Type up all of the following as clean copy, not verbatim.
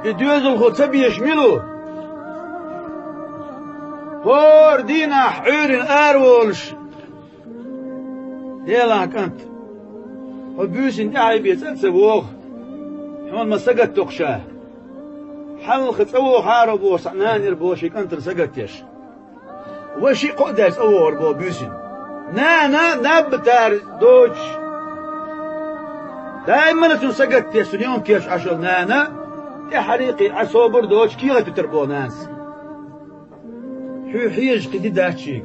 يدوزل خوتبيش ميلو فور دينا حورين أرولش ديلا كنت وبيوسين داعي بيتسبوخ حمال ما سقط تقشاه حلقة أوه حاربو صعنان يربوشي كنت سقطيش وشي قدس أوه ربو بيوسين نا نبتار دوش دائما تنسقطيش اليوم كيش عشل نانا يا حريقي عصوبر دوش كيغة تتربو ناس حيج قدي داتشيك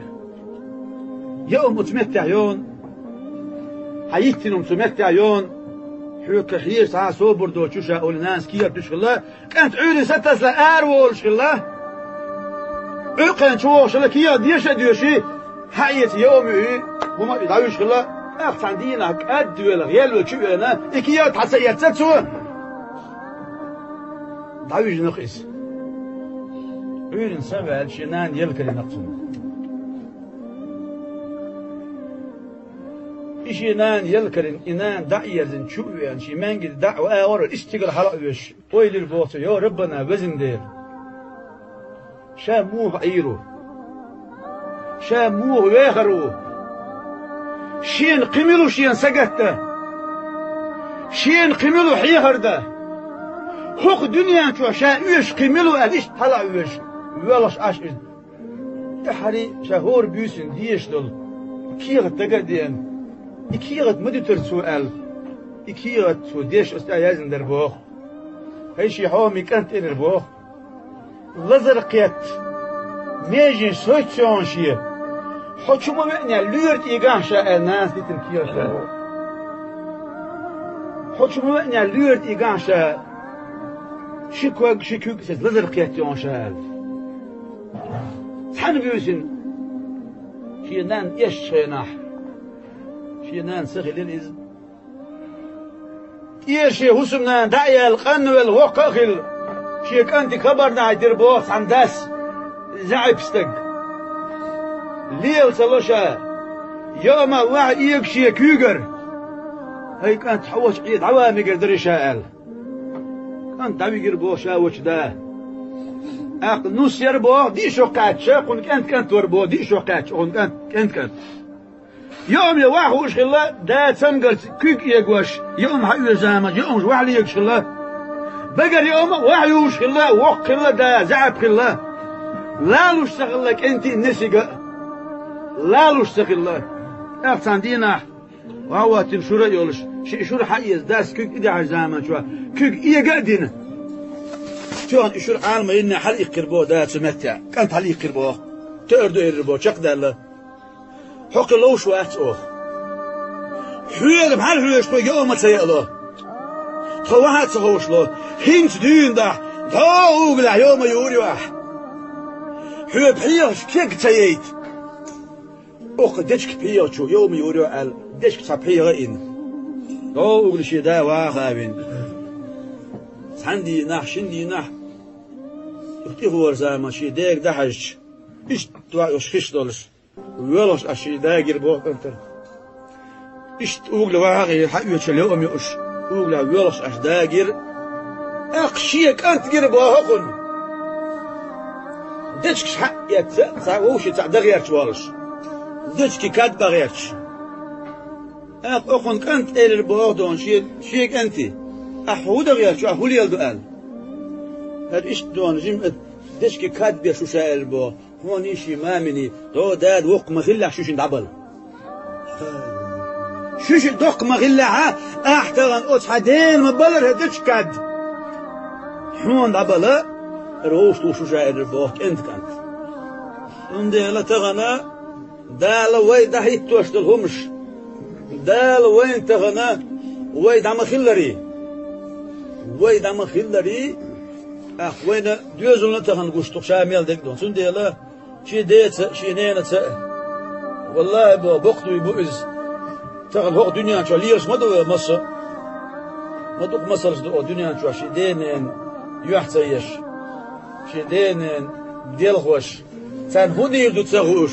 يوم متمتع يون حيتنم متمتع يون حيوك حيج عصوبر دوش وشا أول ناس كيغة تشغله كانت عيري ستس لأرول شغله عقان شوش الله كيغة ديوشي حيت يومي هما يدعو شغله أخت عندينا كأد ولا غيال وشوينا إكيغة تحسيات ستسو دعويج نقيس عيرين سبع شنان يلكري نقصن إشينان يلكرين إنان دعيزن شويان شي مانجي دعوة آور استقل حلقوش طويل البوط يا ربنا وزن دير شاموه عيرو شاموه ويخرو شين قملو شين سقته شين قملو حيخرده حق دنيا شو شاء ويش قملو أديش طلع ويش ويلاش عشر تحري شهور بيوسن ديش دول كيغت تقدين كيغت مدتر سؤال كيغت سو ديش استعيازن دربوخ هيشي حومي كانت دربوخ لزرقيت ميجين سويتشون شيه حكومة معنى لورت إيقان شاء الناس ديتن كيغت حكومة معنى لورت إيقان شاء شكوك سيد لزرقيت يون شاء تحن بيوسن شينان يشيناح شينان سخل الإذن يشي هسمنان دعي القن والوقاخل شيك أنت كبرنا دربوث عن داس زعبستق ليل سلوشا يوم واحد يكشي كيوغر هاي كانت حوش عيد عوامي قدر شاءل كانت عوي قربو شاوش ده أق نص يربو دي شوقات قن كانت وربو دي شوقات قن كانت يوم يواح وش الله ده تنقلت كيك يقوش يوم حيو زامج يوم واحد يكش الله بقر يوم واحد وش الله وق الله ده زعب الله لا لوش تغلك انت النسيقة لا لوش تغلك افتان دينا وهو تنشور يولش شور حيز داس كيك إدعى زامن شو كيك إيه قادين شون إشور عالم إنه حليق قربو ده تمتع كانت حليق قربو تأردو إربو شق ده الله حق لوش وقت أوه حويل بحال حويش تو يوم تسيئله تخوحات تخوش له هنت دين ده تاوغ له يوم يوري واح حويل بحيوش كيك تسيئت أوه ديشك بحيوشو يوم يوري وقال ديشك تبحيوه إن تاوغ لشي ده واخابين سحندي نح شندي نح اختيخور زاما شي ديك دحج إش تواقش خش دولش ويلاش أشي داقر بوق أنت إشت أوغل واغي حقيقة اليوم يوش أوغل ويلاش أش داقر أقشيك أنت قر بوقن ديشكش حق يتساووش تعدغيرش والش ديشكي كاد بغيرش أقن كنت إلى البوق دون شيك أنت أحود غيرش أحول يلدو قال هاد إشت دون جمع ديشكي كاد بيشو شاء البوق هوني شي مامني دو داد وق مغلع شوش ندعبل شوش دوق مغلع احتغن اوت حدين مبلر هدش كاد حون دعبل روش تو شوشا البوك انت كانت اندي لا تغنى دال وين دحيت توشتل همش دال وين تغنى وين دعم خلري وين دعم خلري وين دوزلنا تغن قشتو شامل ديك دون سندي لا شي ديت شي نينت والله بوقتو يبوز تغل هو دنيا شو ليرش ما دو مصر ما دو مصر دو دنيا شو شي دين يحتيش شي دين ديال خوش سان هوني يردو تسغوش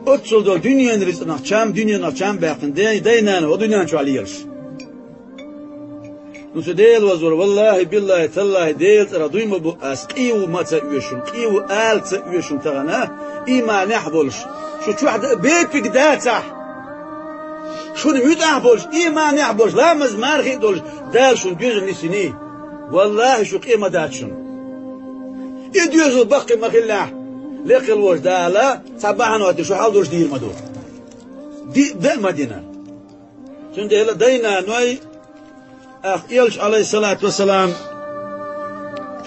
اتصل دو دنيا نريس نخشام دنيا نخشام باقن دينان هو دنيا شو ليرش نسو ديل وزور والله بالله تالله ديل ترى دويما بو أس قيو ما تأويشون قيو آل تأويشون تغنى إيمان يحبولش شو واحد بيبك داتح شو نميت أحبولش إيمان يحبولش لا مزمارخي دولش دالشون ديوزل نسيني والله شو قيمة داتشون إديوزل بقي مخلاح لقي الوش دالا صباحا وقت شو حال دوش دير مدو دي مدينة شون ديلا دينا نوي أخ يلش عليه الصلاة والسلام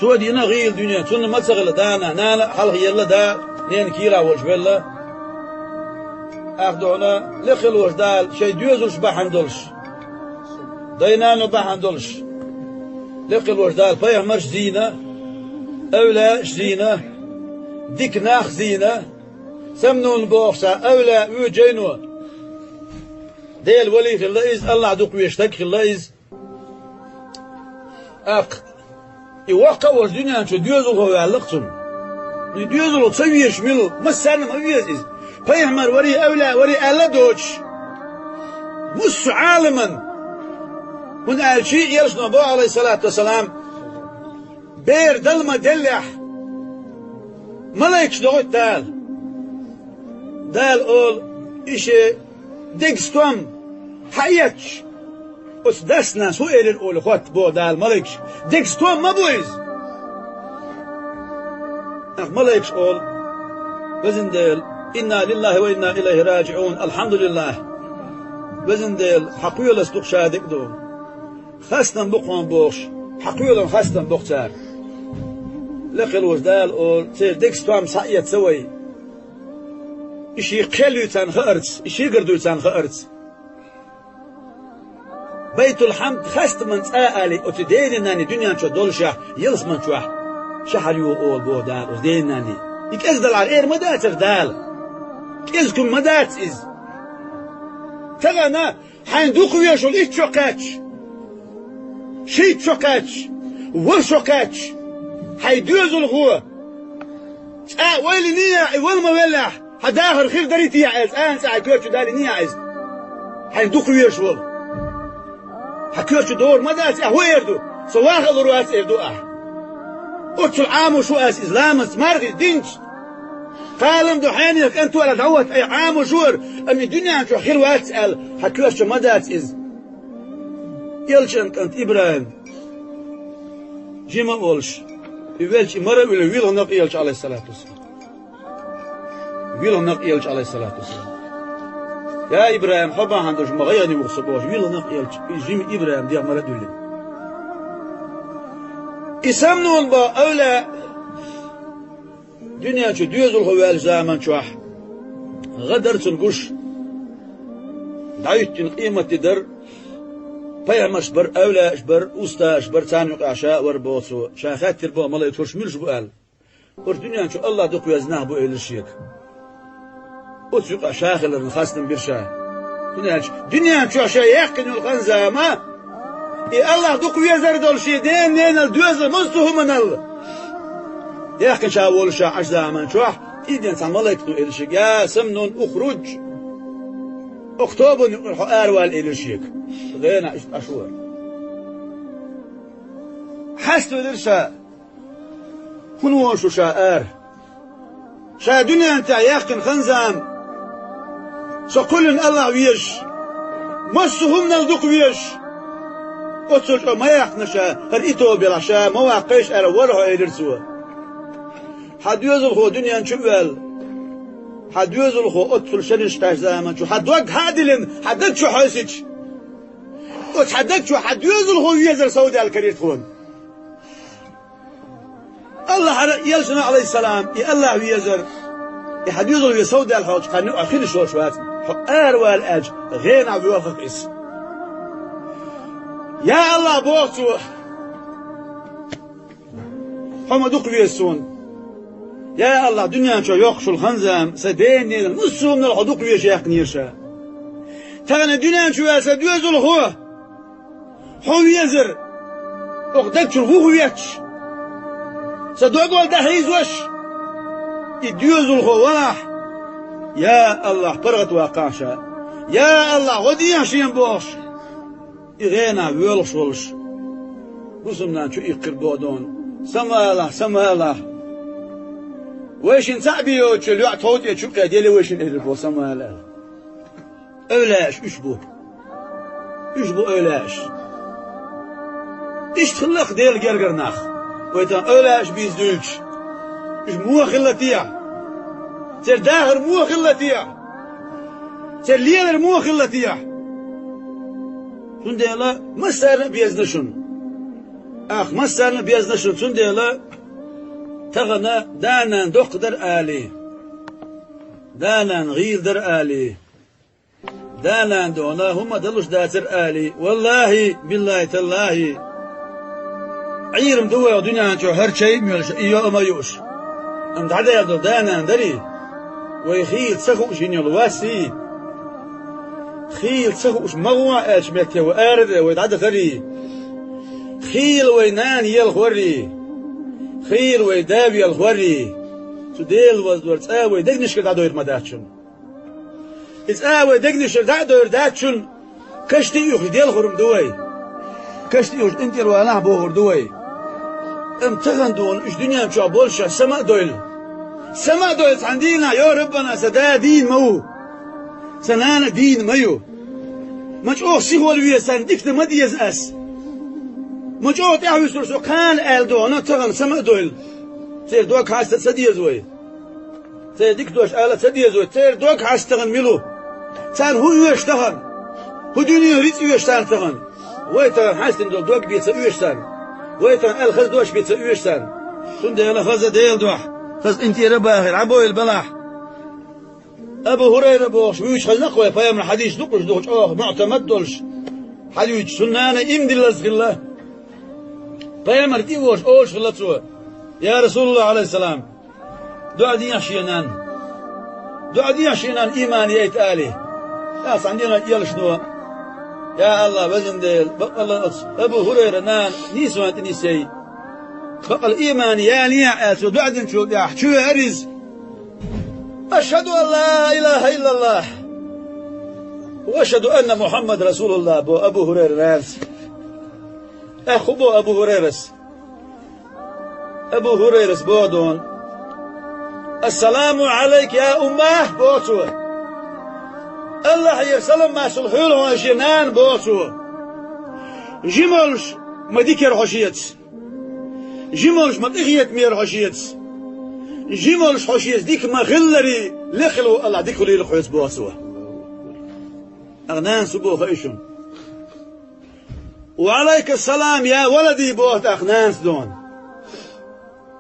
شو دينا غير دنيا شون ما تسغل دانا نانا حلق يلا دا نين كيرا وش بلا أخ دونا لقي الوش دال شي ديوزلش بحندولش دينا نو بحندولش لقي الوش دال فيهمش زينة أولا زينة ديك ناخ زينة سمنون بوخسا أولا وجينو ديل ولي خلايز الله عدوك ويشتك خلايز أق يوقع والدنيا أنشو ديوزل هو يعلقتم ديوزل تصويش ميلو ما السنة ما فيز فيهمر وري أولا وري ألا دوش مس عالما من قال شيء يرسنا بو عليه الصلاة والسلام بير دلما دلح ملايكش دوغت دال أول إشي ديكستوم حياتش أس دسنا سؤال الأول خوات بو دال ملايكش ديكستوم ما بويز ملايكش أول وزن ديل إنا لله وإنا إليه راجعون الحمد لله وزن ديل حقيقة استوق شادك دو خاصة بقوان بوش حقيقة خاصة بقتار لقي الوزدال أول تير ديكستوم سعيت سوي إشي قلو تان خأرتس إشي قردو تان خأرتس بيت الحمد خاصة من تسألي أتدين ناني دنيا شو دولشة يلس من شوح شحر يو أول بو دال أتدين ناني إكاز دال على إير مدات دال إزكم مدات إز تغانا حين دوخو يشول إيش شوكاتش شيت شوكاتش ورشوكاتش حيدوزو الغوة ويلي نيا والما ولح حداخر خير دريتي يعز ساعة كيوتشو دالي نيا عز حين دوخو يشول حكيوتشو دور مدات هو يردو سواخ الرواس يردو أتشو العام وشو أس إسلامس مارغي دينش قالم دو حينيك أنتو على دعوة أي عام وشور أن الدنيا أنتو خير واسأل حكيوتشو مدات إز يلشنك أنت إبراهيم جيما أولش يبالش مرة ولا ويله نق يلش عليه الصلاة والسلام ويله نق يلش عليه الصلاة والسلام يا إبراهيم حبا عندوش مغياني مغصبوش ويله نق يلش جيم إبراهيم ديغ مرة دولي إسامنون با أولا دنيا شو ديوزل خوال زامن شوح غدر تنقش دعيت قيمة تدر فيهم أشبر أولا أشبر أستا أشبر تانيق عشاء وربوصو شاخات تربو ملا يتورش ملش بقال والدنيا شو الله دقو يزناه بو إلى الشيك أتسوق عشاخ اللي خاصة برشاه دنيا شو عشاء يحكن الخنزة ما إي الله دقو يزر دول شي دين الدوزة مستوه من الله يحكن شاول شا عش زمان شوح إيدين سان ملا يكتو إلى الشيك يا سمنون أخرج أكتوبر أروال إلى الشيك غينا أشهر حسوا درشا كنوشو شاءر شا دنيا أنت يقن خنزام سقولن الله ويش مسهم نلدق ويش أتصل ما يقنشا هرئتو بالعشاء ما واقيش أروره إلى حد يزل هو دنيا نشوال حد يزل هو أتصل شنش تاج زمان شو حد وق هادلن حدك شو حاسج وتحدك شو حد يزل هو يزر سوداء الكرير تكون الله يلسنا عليه السلام يا الله ويزر حد يزل هو سوداء الحوج قانو أخير شو شوات أروى الأج غير عبد الوفق إس يا الله بوقتو هم دوق ويسون يا الله دنيا شو يقشوا الخنزم سدين نصه من الحدوق ويشيخ نيرشا تغنى دنيا شو يسد يزل هو يزر اقدك شو ويتش سدوق والدحيز وش يديوزل هو ولاح يا الله برغت واقعشا يا الله وديا شين بوش إغينا ويلش ولش وسمنا شو يقر بودون سما الله ويشن تعبيو شو لوع توتي شو قاديلي ويشن إهلبو سما الله أولاش إشبو أولاش إيش تخلق ديل جرجرناخ ويتان أولاش بيزدوش إيش مو خلتيا تر داهر مو خلتيا تر ليلر مو خلتيا شون ديلا ما سارنا بيزنشون ما سارنا بيزنشون شون ديلا تغنى دانا دقدر آلي دانا غير در آلي دانا دونا هم دلوش داتر آلي والله بالله تالله عيرم دوا دنيا شو هر شيء ميلش إياه ما يوش أم تعدى يدل دانا دري ويخيل تسخو جيني الواسي خيل تسخو مغوى أشمتي وآرد ويتعدى ثري خيل وينان يلخوري خيل ويدابي الخوري تديل وزدور تساوي دقنش كده دوير مداتشن تساوي دقنش كده دوير داتشن كشتي يخي ديل خورم دوي كشتي يخي انتي الوالاه بوغر دوي ام تغندون اش دنيا مشا بولشا سما دويل عندنا يا ربنا سدا دين مو سنانا دين ميو مجوه سيغو الوية سندكت مديز أس مجوه تعوي سرسو كان ألدونا تغن سما دويل تير دوك حاست سديزوي تير ديك دوش آلة سديزوي تير دوك حاست تغن ميلو تان هو يوش تغن هو دنيا ريت يوش تان تغن ويتان حاستن دوك بيتسا يوش تان ويتان الخز دوش بيتسا يوش تان سند يلا خزا ديل دوح خز انتي رباخر عبوي البلاح أبو هريرة بوش ويش خلق ويا فيا من حديث نقش دوش معتمد دولش حديث سنانة إمدي لزق الله فيا مرتي بوش أولش خلصوا يا رسول الله عليه السلام دعا دي عشينان إيمان يتالي يا عندنا يلا شنو يا الله بزن ديل بقى الله أبو هريرة نان نيسوان تنيسي بقى الإيمان يا نيا أسو دعا دي نشوف يا شو أرز أشهد أن لا إله إلا الله وأشهد أن محمد رسول الله أبو هريرة ناس أخو أبو هريرة بودون السلام عليك يا أمه بوتو الله يرسلم ما سلحول وشنان بوتو جمالش مديكر حشيت جمالش مديكيت مير حشيت جمالش حشيت ديك ما غلري لخلو الله ديك لي لخيت بوتو أغنان سبو خيشون وعليك السلام يا ولدي بوت أغنان دون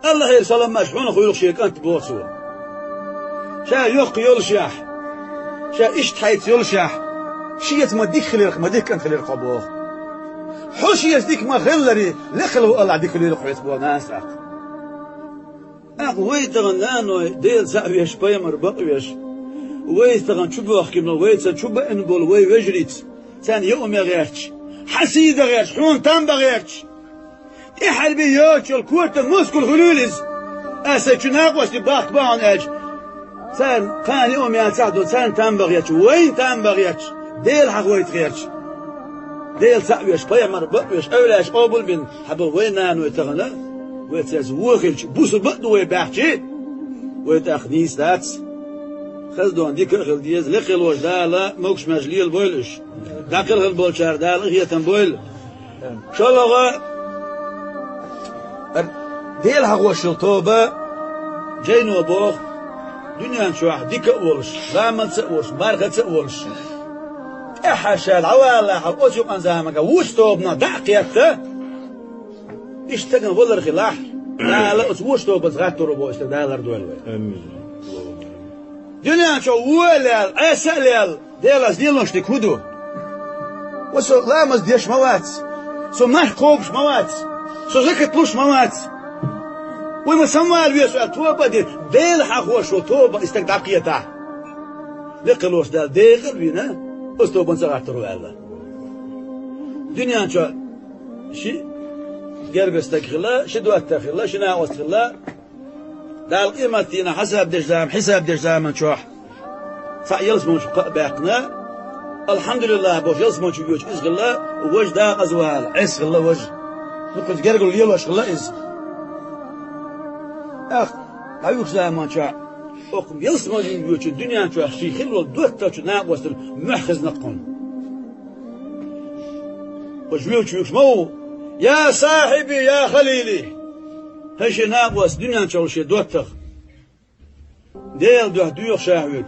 الله يرسلم مشحون خويل شيك أنت بوتو شا يوق يلشح شا إشت حيت يلشح شيت ما ديك خليرك ما ديك أنت خلير قبوخ حشيت ديك ما خلري لخلو الله ديك لي لخيت بو ناس ويتغن لانو ديل سأويش بيمر بقويش ويتغن شبو أحكي من ويتغن شبو إنبول ويجريت ثاني يوم يغيرش حسيد غيرش حون تام بغيرش إحل بيوتش الكورت المسكو الغلولز أسجناق وستباق باعن أج ثان كان يوم يتعدو ثان تام بغيرش وين تام بغيرش ديل حق ويتغيرش ديل سأويش بيمر بقويش أولاش أوبل بن حبو وين نانو يتغن ويتاز وغلش بوسو بقدو ويباحشي ويتاخديس داتس خزدون ديك الخل ديز لخل وش دالا موكش مجليل بويلش داك الخل بولشار دالا هي تنبويل شلغا ديل هغوش الطوبة جينو بوخ دنيا نشوح ديك اولش زامن تسأولش باركة تسأولش احاشا العوالا حق اوتيوب انزامك وش توبنا دعقيته اشتغل ولا خلاح لا اسبوع تو بس غاتو ربو استدالر دول دنيا شو ولا اسال ديلاس ديلوش تكودو وسو لامس ديش موات سو محكوبش موات سو زكتلوش موات وما سمال بيسو توبا ديل حقو شو توبا استقداقيته لقلوش دال ديغر بينا استوبن سغاتو ولا دنيا شو شي قرب استغلا شدو استغلا شنا استغلا دال قيمتنا حساب دجزام نشوح فيلس مش باقنا الحمد لله بوش يلس مش يوش ازغلا ووج دا ازوال اسغلا وج نقص جرجل يلاش خلاص أخ هيوك زمان شاء أقوم يلسمون يوش الدنيا شو شيء خلوا دوت شو ناقص محخز نقون وشويش يوش مو يا صاحبي يا خليلي هش ناقص دنيا شو شيء دوت ديل دوه دوخ شاهوك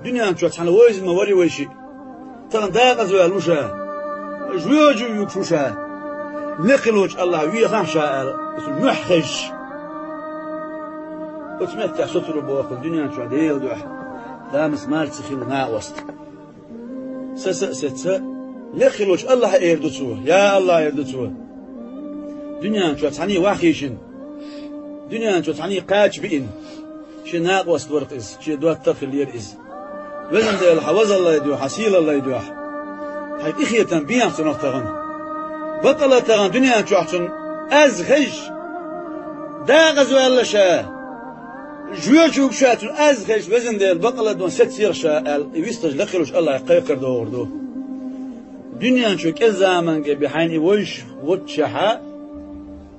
دنيا شو تحنا ويز ما وري ويشي ترى داقز ولا وشا شويش يوش وشا نقلوش الله ويخان شاء محخز وتمتع سطر بوق الدنيا شو عديل دوح دامس مارت سخيل ناقوست ست لخلوش الله يردتوه يا الله يردتوه دنيا شو تعني واخيشن دنيا شو تعني قاج بين شي ناقوست ورقز شي دوات تخل يرئز وزن ديال حوز الله يدوح حسيل الله يدوح هاي إخية بيان سنختغن بطلة تغن دنيا شو أحسن أزغش داغز ولا شاه جوجو بشاتون أزغش وزن ديال بطلة دون ست سيرشا يستج لخلوش الله يقيقر دوردو دنيا شو كزامن بحين ويش وتشحا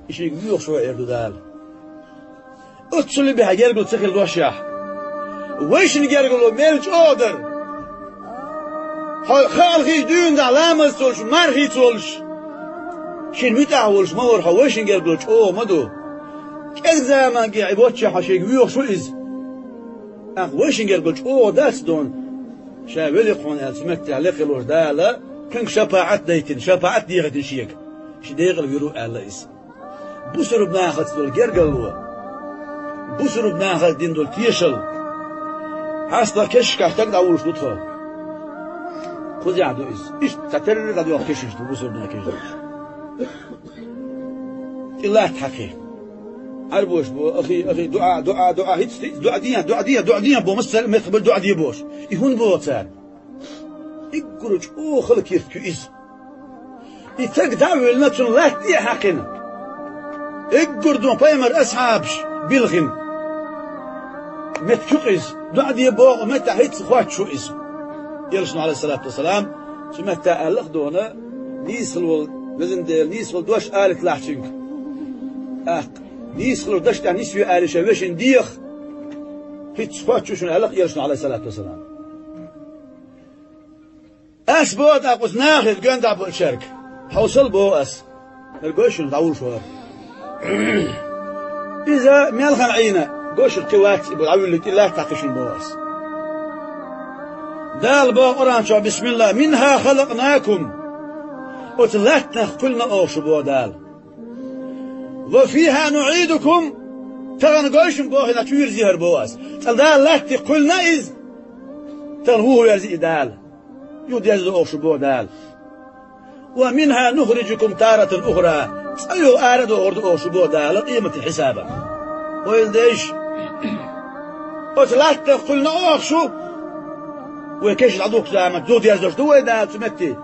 إيش يقول شو يردو دال أتصل بها جرجو تسخل دوشح ويش نجرجو ميلش أودر خالخي دون دا لامز تولش مرخي تولش شين متعولش مور ويش نجرجو أو مدو كزامن وتشحا شيء يقول شو إز ويش نجرجو أو داس دون شاولي قون ألسمتع لخلوش دالا كن شفاعت ديتن شفاعت ديغتن شيك شديغل يرو الله إس بوسر بناخذ دول جرجلوا بوسر بناخذ دين دول تيشل حاستا كش كحتك داولش لطفا خذ يعدو إس إيش تترر قد يوم كشش دو بوسر بناكش الله تحكي عربوش بو أخي دعاء هيت دعاء ديا بو مثل ما يقبل دعاء ديا بوش يهون بو تان يقولوا أو خلك يركو إز يترك دعوة المتن لا تدي حقنا يقول دون بايمر أصحابش بلغن متشو إز دعاء ديا بو متى هيت خوات شو إز يرسل عليه الصلاة والسلام سمعت ألخ دونا نيسل وزن ديال نيسل دوش آلة لاحشنك نيسل دوش تاع نيسوي آلة شويشن ديخ هيت خوات شو شن ألخ يرسل عليه الصلاة والسلام أس بود أقص ناخذ جند أبو الشرك حوصل بو أس الجوش ندور شوار إذا مالخن عينا جوش القوات بالعول اللي الله تعقشن بو أس دال بو قرآن شو بسم الله منها خلقناكم وتلاتنا كلنا أوش بو دال وفيها نعيدكم ترى جوش بو هنا توير زهر بو أس دال لات قلنا إز ترى هو يرزق دال يود يزدو أوشبو دال ومنها نخرجكم تارة أخرى أيو آردو أردو أوشبو دال قيمة الحسابة ويلديش وثلاثة قلنا أوشو ويكيش العدوك زامت زود يزدوش دوي دال سمتي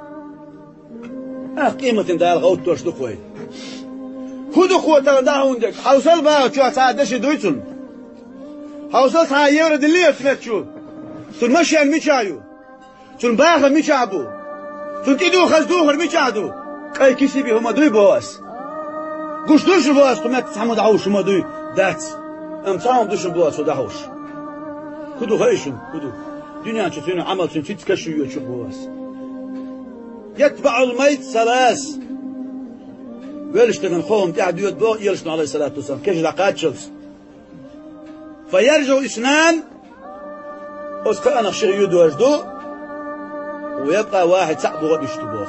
قيمة دال غوتوش دقوي خودو قوة داهون دك حوصل باو شو أسعدش دويتون حوصل تها يورد اللي سمت شو تنمشي المشايو تون باخر ميشابو تون تيدو خزدوخر ميشادو كاي كيسي بي هما دوي بواس قوش دوش بواس قمت تحمد عوش هما دوي دات امتاهم دوش بواس ودعوش كدو خيشن كدو دنيا تشتينو عمل تنشي تكشو يوشو بواس يتبع الميت ثلاث ويلشتغن خوهم تاع ديوت بو يلشتغن عليه الصلاة والسلام كيش لقات شلس فيرجعوا اثنان اسكا انا خشي يدو اجدو ويبقى واحد صعب غادي يشتبوه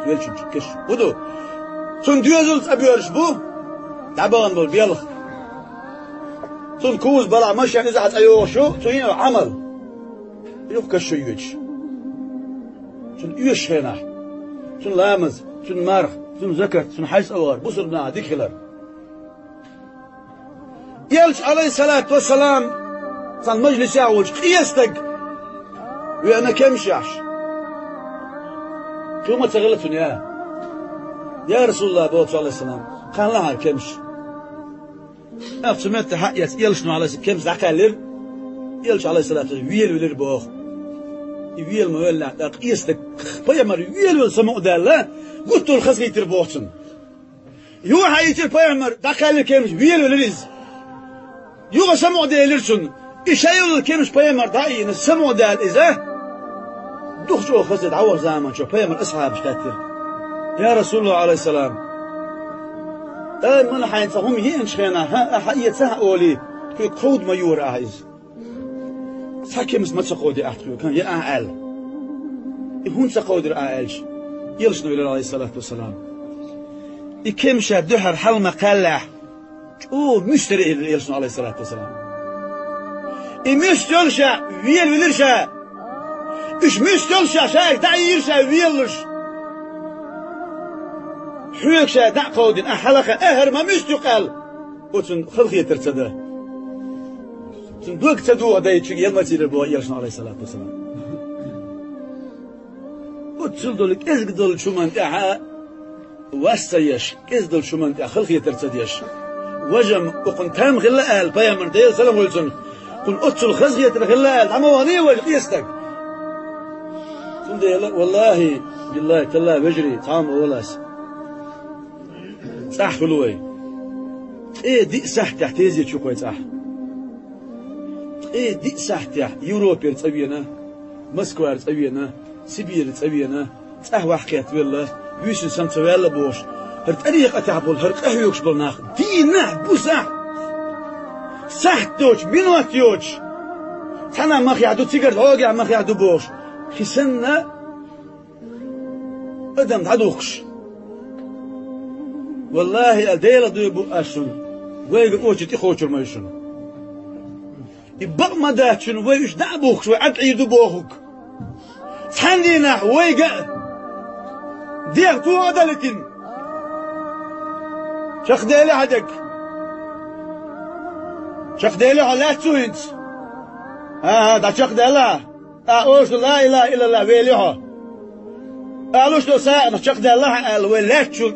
تويلش تكش ودو تون ديوزل ابيورش بو تعبان بول بيلخ تون كوز بلا مش يعني زعت ايوه شو تون عمل يبقى شو يوج تون يوش هنا تون لامز تون مرخ تون زكر تون حيس اوار بصرنا ديكلر يلش عليه الصلاة والسلام صار مجلس يعوج قيستك وانا كمشاش ثم تغلطون يا رسول الله بوت عليه السلام قال لها كمش أفتمت حقيت يلشنو عليه كمش عقالر يلش عليه الصلاة والسلام ويل بوخ ويل مولع قيستك بيا مر ويل سمو دالا قلت له خزي تربوتن Yuha yitir peygamber dakallı kemiş viyel öleriz. Yuha samu değilirsin. İşe yolu kemiş peygamber da iyi samu değil ize. Duhçu khased awar zaman şu peygamber ashab işlettir. Ya Resulullah aleyhisselam. من حينتهم ينشخنا ها حيتها أولي في قود ما يور عايز ساكمس ما تقودي أحتوي كان يا أعل يهون تقودر أعلش يلشنو إلى عليه الصلاة والسلام يكمشى دحر حلمة قلع أو مشتري يلشنو عليه الصلاة والسلام يمشتلشى ويل ولرشى إيش مشتلشى شايك تعيرشى ويلش حوكشة دع قودين أحلقة أهر ما مستقل وتن خلقية ترتده تن دوك تدوه دايت شو يلا تير بوا يلشنا عليه الصلاة والسلام وتشلدولك إزقدل شو من تاعها وستيش إزدل شو من تاع خلقية ترتديش وجم وقن تام غلاء البيامر ديال سلام ولتن قل أتصل خزية الغلاء عما وانيه وجقيستك والله بالله تلا بجري طعام ولاس صح خلوي ايه دي صح تحت يزي شو كويس صح ايه دي صح تحت يوروبير تصبينا مسكوار تصبينا سيبير تصبينا صح وحكيت بالله يوسف سمتويلا بوش هر طريقة تعبول هر قهويكش بالناخ دينا بو صح دوش بينوات يوش تانا مخ يعدو تيجر هوجع مخ يعدو بوش خسنا ادم تعدوخش والله الديلا دوبو أشون ويجي أوجتي خوشر ما يشون يبقى ما داتشون ويش دعبوك شوي عد عيدو بوخك تحندينا ويجي ديك تو عدلتين شخ ديلا هدك شخ ديلا لا تسوينت دا شخ ديلا أوش لا إله إلا الله ويليها قالوش لو ساعة شخ ديلا قال ولا تشوف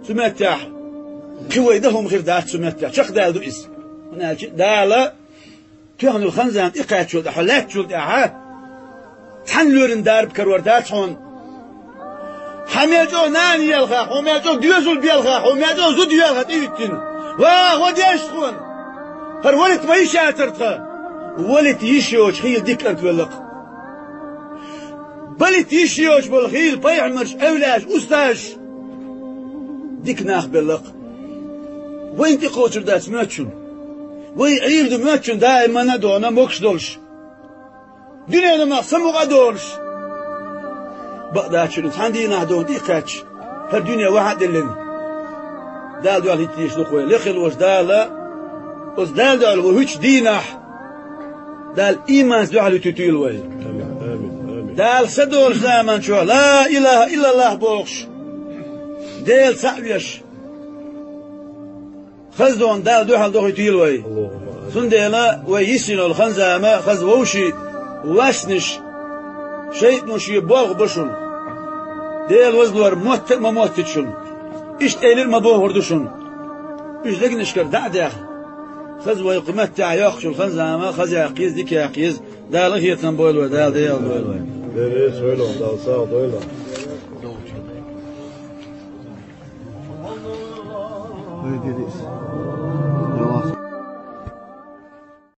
سمعتها كويدهم غير دات سمعتها شخ دال دوئس هنا دالا كانوا الخنزان إقاعد شو حلات شو ها تحنلورن دارب كرور دات هون حميجو ناني يلغا حميجو ديوزول بيلغا حميجو زود يلغا تيتين واه وديش تخون هر ولت ما يشاترتها ولت يشيوش خيل ديك أنت ولق بلت يشيوش بالخيل بيعمرش أولاش أستاش ديك ناخ بلق وين تقوتر داس ماتشون وين عيردو ماتشون دائما ندو أنا موكش دولش دنيا أنا مقسم وقدولش بقداتشون تحندي نهدون ديقاتش هر دنيا واحد اللين دال دوال هيتيش لقوي لخل وش دالا وش دال دوال وهيش دينح دال إيمان دوال تتيل وي دال سدول زمان شو لا إله إلا الله بوخش ديل سعبيش خزدون دال دوحل دوحي تيلوي سنديلا ويسينو الخنزامة خزووشي واسنش شيء نوشي بوغ بشون ديل وزلور موت ما موتتشون إيش تيلر ما بوهردشون إيش لكن إشكر دعدخ خزوي قمت تعياقش الخنزامة خزي عقيز ديك عقيز دال هي تنبويل ودال ديل بويل ديل سويلو دال ساو دويلو Öyle